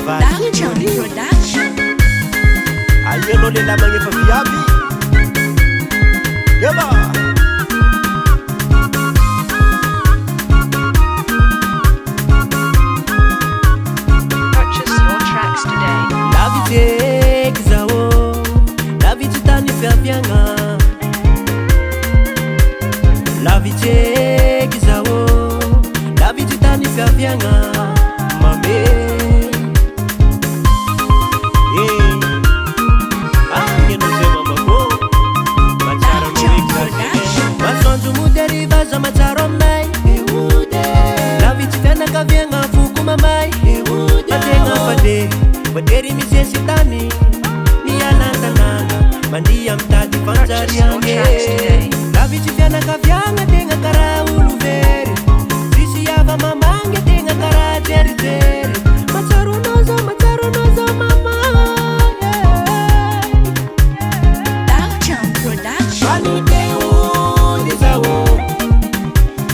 Production. Ayelo le la mangi fa viabi. Yeba. Purchase your tracks today. La vite kizao, la vite tani fiafianga. La vite kizao, la vite tani fiafianga. Mame. Kavienga fukuma mai Matenga fade Waderi misesitani Niyananga nanga Mandia mtati panzari yange Laviti vyana kavyanga Tenga kara uluveri Sisi yava mamange Tenga kara teri teri Mataro nozo mama Darkchan Production. Mani teu dizawo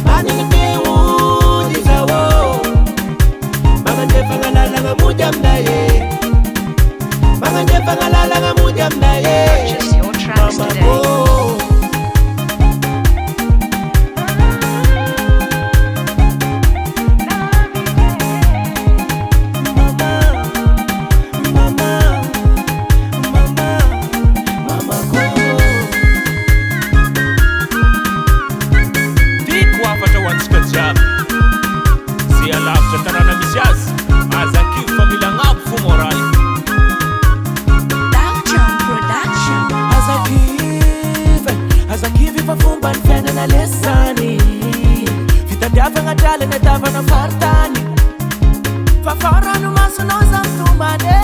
Mani teu dizawo Purchase your tracks today. Ngatale netava na fartani Fafara no maso no zamtumane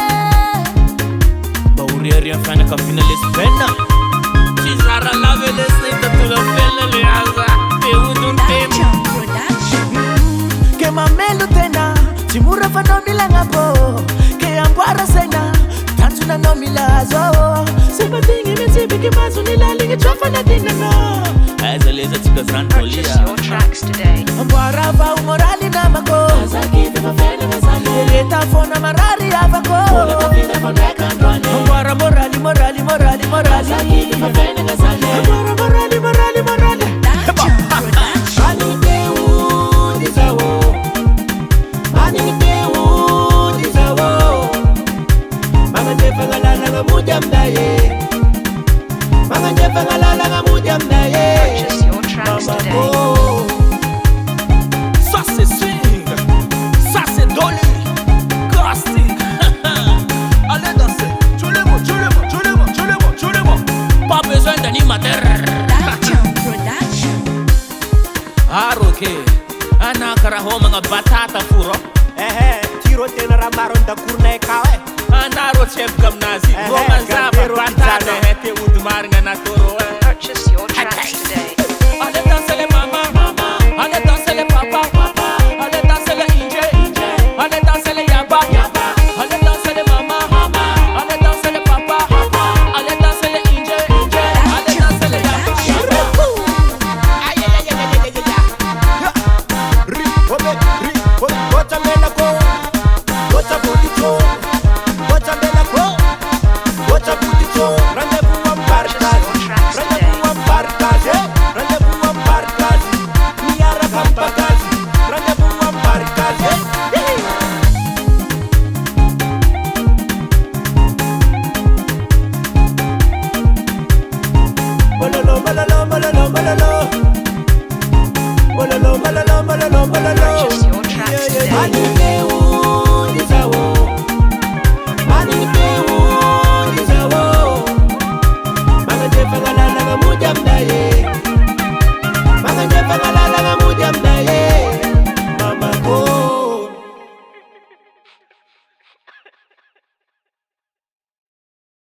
Baurieri afanya ka finalist pena Cizara lave lesita tula fella le aza Peudun tema Darkchan Production. Ke mamelu tena Timura fanomila ngapo Ke ambwara sena Tantuna nomilazo Sepatingi misibi kimazu nilalingi chofa na dinano Azaleza tikazran Purchase your tracks today. Ambarava umorali na mako Azakite mafene masane Leta fona marari avako Ola kapita foneka ndwane Ambara morali Azakite mafene masane Ambara morali Darkchan Production. Mani teu dizawo Mani teu dizawo Mama jefa ngalala ngamuja mdaye Mama jefa ngalala ngamuja mdaye Purchase your tracks today. Ça c'est swing, ça c'est dolly, casting. Allez danser, tchoulez-moi. Pas besoin d'animateur. Darkchan Production. Aroke, anakara ho mga batata furo. Tiro tena ramaron da kurna kawe. Anaro chef kamnazi, romanzaba batata hete udmar nga natoro. Purchase your tracks today. Allez danser les mamas.